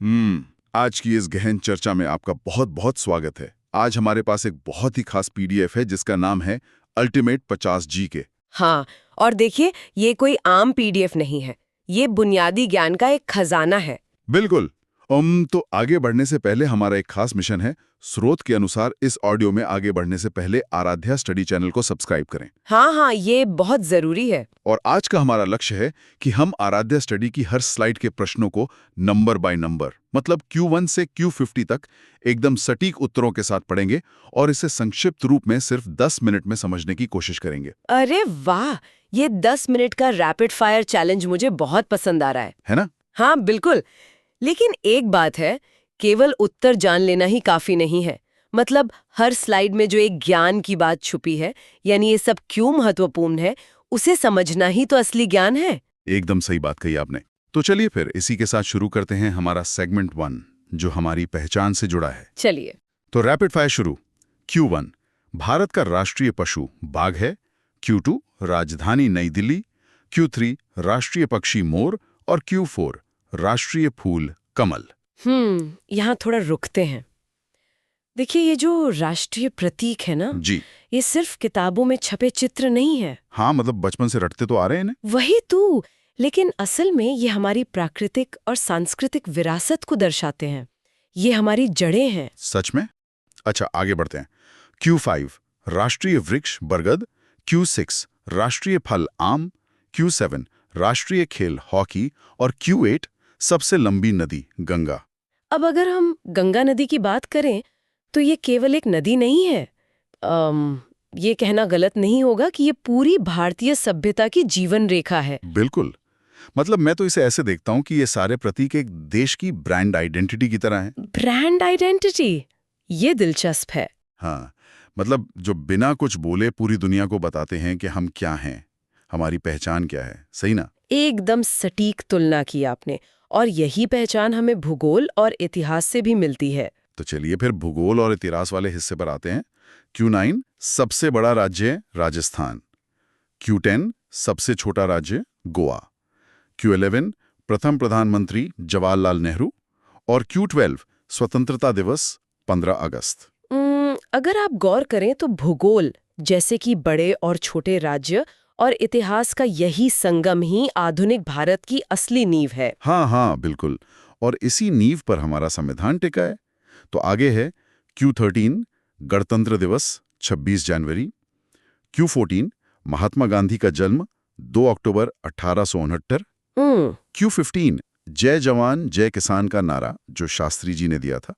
आज की इस गहन चर्चा में आपका बहुत बहुत स्वागत है। आज हमारे पास एक बहुत ही खास पीडीएफ है जिसका नाम है अल्टीमेट 50 के। हाँ, और देखिए, ये कोई आम पीडीएफ नहीं है। ये बुनियादी ज्ञान का एक खजाना है। बिल्कुल। तो आगे बढ़ने से पहले हमारा एक खास मिशन है। स्रोत के अनुसार इस ऑडियो में आगे बढ़ने से पहले आराध्या स्टडी चैनल को सब्सक्राइब करें। हाँ, ये बहुत जरूरी है। और आज का हमारा लक्ष्य है कि हम आराध्या स्टडी की हर स्लाइड के प्रश्नों को नंबर बाय नंबर, मतलब Q1 से Q50 तक एकदम सटीक उत्तरों के साथ पढ़ेंगे और इसे संक्षिप्त रूप में सिर्फ 10 मिनट में समझने की कोशिश करेंगे। अरे वाह, ये 10 मिनट का रैपिड फायर चैलेंज मुझे बहुत पसंद आ रहा है ना? हाँ, बिल्कुल। लेकिन एक बात है, केवल उत्तर जान लेना ही काफी नहीं है। मतलब हर स्लाइड में जो एक ज्ञान की बात छुपी है, यानी ये सब क्यों महत्वपूर्ण है, उसे समझना ही तो असली ज्ञान है। एकदम सही बात कही आपने। तो चलिए फिर इसी के साथ शुरू करते हैं हमारा सेगमेंट 1, जो हमारी पहचान से जुड़ा है। चलिए तो रैपिड फायर शुरू। Q1, भारत का राष्ट्रीय पशु बाघ है। Q2, राजधानी नई दिल्ली। Q3, राष्ट्रीय पक्षी मोर। और Q4, राष्ट्रीय फूल कमल। यहाँ थोड़ा रुकते हैं। देखिए, ये जो राष्ट्रीय प्रतीक है ना जी ये सिर्फ किताबों में छपे चित्र नहीं है। हाँ, मतलब बचपन से रटते तो आ रहे हैं ना। वही तो, लेकिन असल में ये हमारी प्राकृतिक और सांस्कृतिक विरासत को दर्शाते हैं। ये हमारी जड़ें हैं। सच में? अच्छा, आगे बढ़ते हैं। Q5, राष्ट्रीय वृक्ष बरगद। Q6, राष्ट्रीय फल आम। Q7, राष्ट्रीय खेल हॉकी। और Q8, सबसे लंबी नदी गंगा। अब अगर हम गंगा नदी की बात करें तो ये केवल एक नदी नहीं है। ये कहना गलत नहीं होगा कि ये पूरी भारतीय सभ्यता की जीवन रेखा है। बिल्कुल। मतलब मैं तो इसे ऐसे देखता हूँ कि ये सारे प्रतीक एक देश की ब्रांड आइडेंटिटी की तरह हैं। ब्रांड आइडेंटिटी, ये दिलचस्प है। हाँ, मतलब जो बिना कुछ बोले पूरी दुनिया को बताते हैं कि हम क्या हैं, हमारी पहचान क्या है। सही ना? एकदम सटीक तुलना की आपने। और यही पहचान हमें भूगोल और इतिहास से भी मिलती है। तो चलिए फिर भूगोल और इतिहास वाले हिस्से पर आते हैं। Q9, सबसे बड़ा राज्य राजस्थान। Q10, सबसे छोटा राज्य गोवा। Q11, प्रथम प्रधानमंत्री जवाहरलाल नेहरू। और Q12, स्वतंत्रता दिवस 15 अगस्त। अगर आप गौर करें तो भूगोल, जैसे कि बड़े और छोटे राज्य, और इतिहास का यही संगम ही आधुनिक भारत की असली नींव है। हाँ, बिल्कुल। और इसी नींव पर हमारा संविधान टिका है। तो आगे है Q13, गणतंत्र दिवस 26 जनवरी। Q14, महात्मा गांधी का जन्म 2 अक्टूबर 1869। Q15, जय जवान जय किसान का नारा जो शास्त्री जी ने दिया था।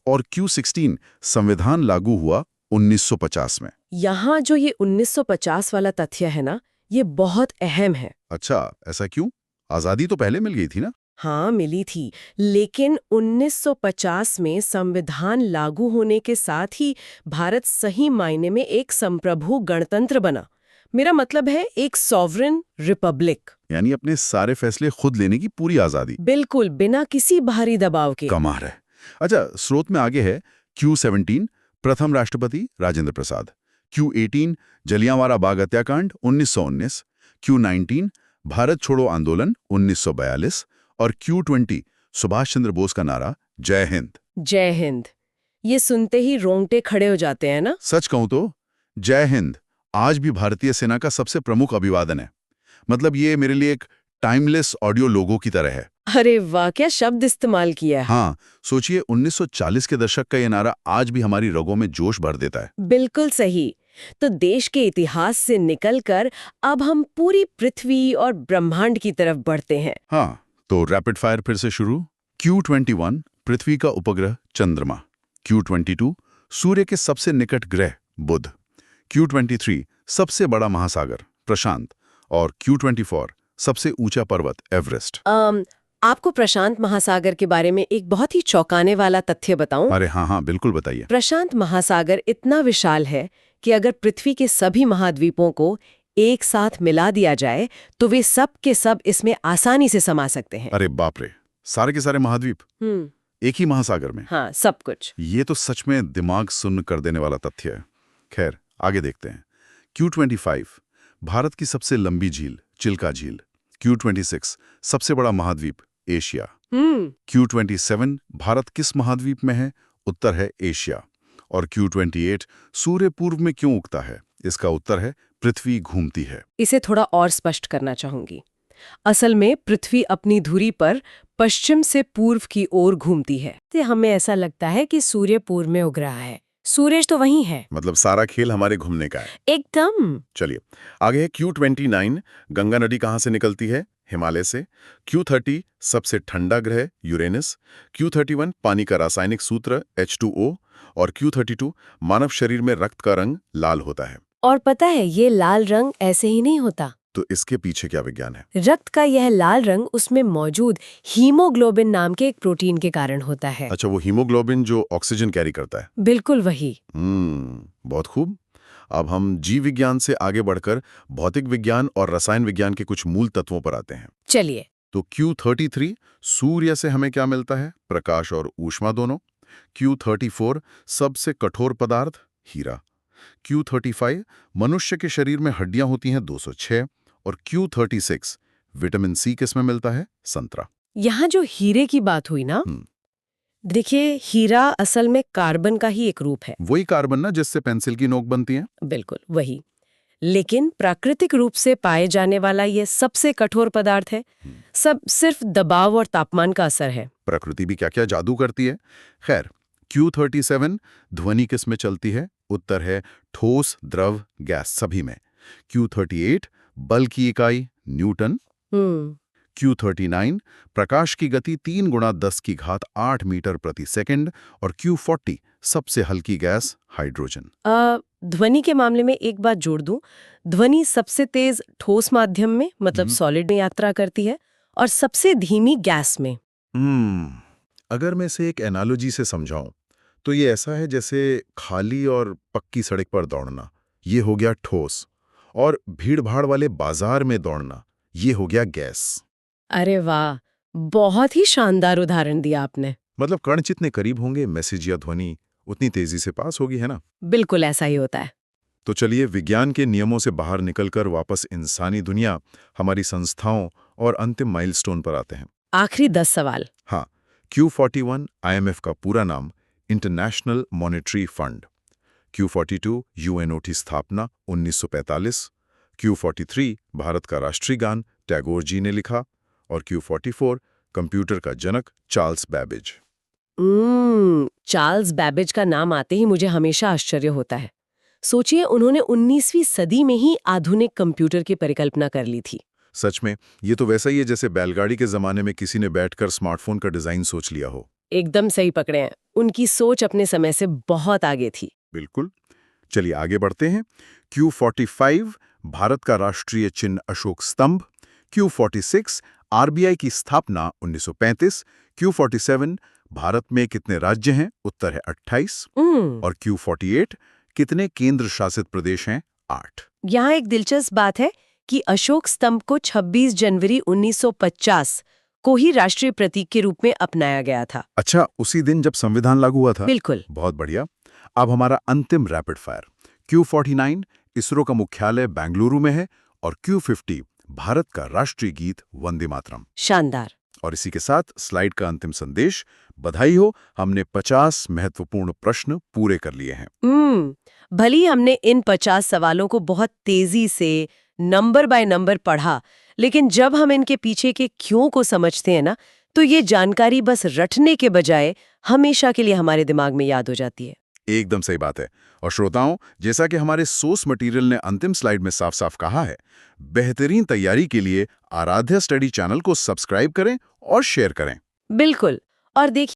और Q16, संविधान लागू हुआ 1950 में। यहाँ जो ये 1950 वाला तथ्य है ना, ये बहुत अहम है। अच्छा, ऐसा क्यों? आजादी तो पहले मिल गई थी ना? हाँ, मिली थी, लेकिन 1950 में संविधान लागू होने के साथ ही भारत सही मायने में एक संप्रभु गणतंत्र बना। मेरा मतलब है एक सॉवरेन रिपब्लिक। यानी अपने सारे फैसले खुद लेने की पूरी आजादी। बिल्कुल, बिना किसी बाहरी दबाव के। कमाल है। अच्छा, स्रोत में आगे है Q17, प्रथम राष्ट्रपति राजेंद्र प्रसाद। Q18, जलियांवाला बाग हत्याकांड 1919। Q19, भारत छोड़ो आंदोलन 1942। और Q20, सुभाष चंद्र बोस का नारा जय हिंद। जय हिंद, ये सुनते ही रोंगटे खड़े हो जाते हैं ना। सच कहूं तो जय हिंद आज भी भारतीय सेना का सबसे प्रमुख अभिवादन है। मतलब ये मेरे लिए एक टाइमलेस ऑडियो लोगो की तरह है। अरे वाह, क्या शब्द इस्तेमाल किया है। हाँ, सोचिए 1940 के दशक का ये नारा आज भी हमारी रगों में जोश भर देता है। बिल्कुल सही। तो देश के इतिहास से निकलकर अब हम पूरी पृथ्वी और ब्रह्मांड की तरफ बढ़ते हैं। हाँ, तो रैपिड फायर फिर से शुरू। Q21, पृथ्वी का उपग्रह चंद्रमा। Q22, सूर्य के सबसे निकट ग्रह बुध। Q23, सबसे बड़ा महासागर प्रशांत। और Q24, सबसे ऊंचा पर्वत एवरेस्ट। आपको प्रशांत महासागर के बारे में एक बहुत ही चौंकाने वाला तथ्य बताऊं? अरे हाँ, बिल्कुल बताइए। प्रशांत महासागर इतना विशाल है कि अगर पृथ्वी के सभी महाद्वीपों को एक साथ मिला दिया जाए तो वे सब के सब इसमें आसानी से समा सकते हैं। अरे बाप रे, सारे के सारे महाद्वीप एक ही महासागर में? हाँ, सब कुछ। ये तो सच में दिमाग सुन्न कर देने वाला तथ्य है। खैर, आगे देखते हैं। Q25, भारत की सबसे लंबी झील चिल्का झील। Q26, सबसे बड़ा महाद्वीप एशिया। हम्म Q27 भारत किस महाद्वीप में है? उत्तर है एशिया। और Q28 सूर्य पूर्व में क्यों उगता है? इसका उत्तर है पृथ्वी घूमती है। इसे थोड़ा और स्पष्ट करना चाहूंगी। असल में पृथ्वी अपनी धुरी पर पश्चिम से पूर्व की ओर घूमती है। तो हमें ऐसा लगता है कि सूर्य पूर्व में उग रहा है, सूरज तो वहीं है। मतलब सारा खेल हमारे घूमने का है। एकदम। चलिए आगे है Q29। गंगा नदी कहाँ से निकलती है? हिमालय से। Q30 सबसे ठंडा ग्रह यूरेनस। Q31 पानी का रासायनिक सूत्र H2O। और Q32 मानव शरीर में रक्त का रंग लाल होता है। और पता है ये लाल रंग ऐसे ही नहीं होता। तो इसके पीछे क्या विज्ञान है? रक्त का यह लाल रंग उसमें मौजूद हीमोग्लोबिन नाम के एक प्रोटीन के कारण होता है। अच्छा, वो हीमोग्लोबिन जो ऑक्सीजन कैरी करता है। बिल्कुल वही। बहुत खूब। अब हम जीव विज्ञान से आगे बढ़कर भौतिक विज्ञान और रसायन विज्ञान के कुछ मूल तत्वों पर आते हैं। चलिए। तो Q33 सूर्य से हमें क्या मिलता है? प्रकाश और ऊष्मा दोनों। Q34 सबसे कठोर पदार्थ हीरा। Q35 मनुष्य के शरीर में हड्डियां होती हैं 206। और Q36 विटामिन सी किसमें मिलता है? संतरा। यहाँ जो हीरे की बात हुई ना, देखिए हीरा असल में कार्बन का ही एक रूप है। वही कार्बन ना जिससे पेंसिल की नोक बनती है। बिल्कुल वही। लेकिन प्राकृतिक रूप से पाए जाने वाला ये सबसे कठोर पदार्थ है। सब सिर्फ दबाव और तापमान का असर है। प्रकृति भी क्या क्या जादू करती है। खैर, Q37 ध्वनि किस में चलती है? उत्तर है ठोस, द्रव, गैस सभी में। Q38 बल की इकाई न्यूटन। Q39 प्रकाश की गति 3 गुणा 10 की घात 8 मीटर प्रति सेकंड। और Q40 सबसे हल्की गैस हाइड्रोजन। ध्वनि के मामले में एक बात जोड़ दूं, ध्वनि सबसे तेज ठोस माध्यम में मतलब सॉलिड में यात्रा करती है और सबसे धीमी गैस में। अगर मैं इसे एक एनालॉजी से समझाऊं तो ये ऐसा है जैसे खाली और पक्की सड़क पर दौड़ना, ये हो गया ठोस। और भीड़-भाड़ वाले बाजार में दौड़ना, ये हो गया गैस। अरे वाह, बहुत ही शानदार उदाहरण दिया आपने। मतलब कण जितने करीब होंगे मैसेज या ध्वनि उतनी तेजी से पास होगी, है ना? बिल्कुल ऐसा ही होता है। तो चलिए विज्ञान के नियमों से बाहर निकलकर वापस इंसानी दुनिया, हमारी संस्थाओं और अंतिम माइलस्टोन पर आते हैं। आखिरी 10 सवाल। हाँ, Q41 IMF का पूरा नाम international monetary fund. Q42 UNO की स्थापना 1945। Q43 भारत का राष्ट्रीय गान टैगोर जी ने लिखा। और Q44 कंप्यूटर का जनक चार्ल्स बैबेज। चार्ल्स बैबेज का नाम आते ही मुझे हमेशा आश्चर्य होता है। सोचिए उन्होंने 19वीं सदी में ही आधुनिक कंप्यूटर की परिकल्पना कर ली थी। सच में ये तो वैसा ही है जैसे बैलगाड़ी के जमाने में किसी ने बैठकर स्मार्टफोन का डिजाइन सोच लिया हो। एकदम सही पकड़े हैं। उनकी सोच अपने समय से बहुत आगे थी। बिल्कुल। चलिए आगे बढ़ते हैं। Q45 भारत का राष्ट्रीय चिन्ह अशोक स्तंभ। Q46 RBI की स्थापना 1935। Q47 भारत में कितने राज्य हैं? उत्तर है 28। और Q48 कितने केंद्र शासित प्रदेश हैं? 8। यहाँ एक दिलचस्प बात है कि अशोक स्तंभ को 26 जनवरी 1950 को ही राष्ट्रीय प्रतीक के रूप में अपनाया गया था। अच्छा, उसी दिन जब संविधान लागू हुआ था? बिल्कुल। बहुत बढ़िया। अब हमारा अंतिम रैपिड फायर। Q49 इसरो का मुख्यालय बेंगलुरु में है। और Q50 भारत का राष्ट्रीय गीत वंदे मातरम। शानदार। और इसी के साथ स्लाइड का अंतिम संदेश। बधाई हो, हमने 50 महत्वपूर्ण प्रश्न पूरे कर लिए हैं। भली हमने इन 50 सवालों को बहुत तेजी से नंबर बाय नंबर पढ़ा, लेकिन जब हम इनके पीछे के क्यों को समझते हैं ना, तो ये जानकारी बस रटने के बजाय हमेशा के लिए हमारे दिमाग में याद हो जाती है। एकदम सही बात है। और श्रोताओं, जैसा कि हमारे सोर्स मटेरियल ने अंतिम स्लाइड में साफ साफ कहा है, बेहतरीन तैयारी के लिए आराध्या स्टडी चैनल को सब्सक्राइब करें और शेयर करें। बिल्कुल। और देखिए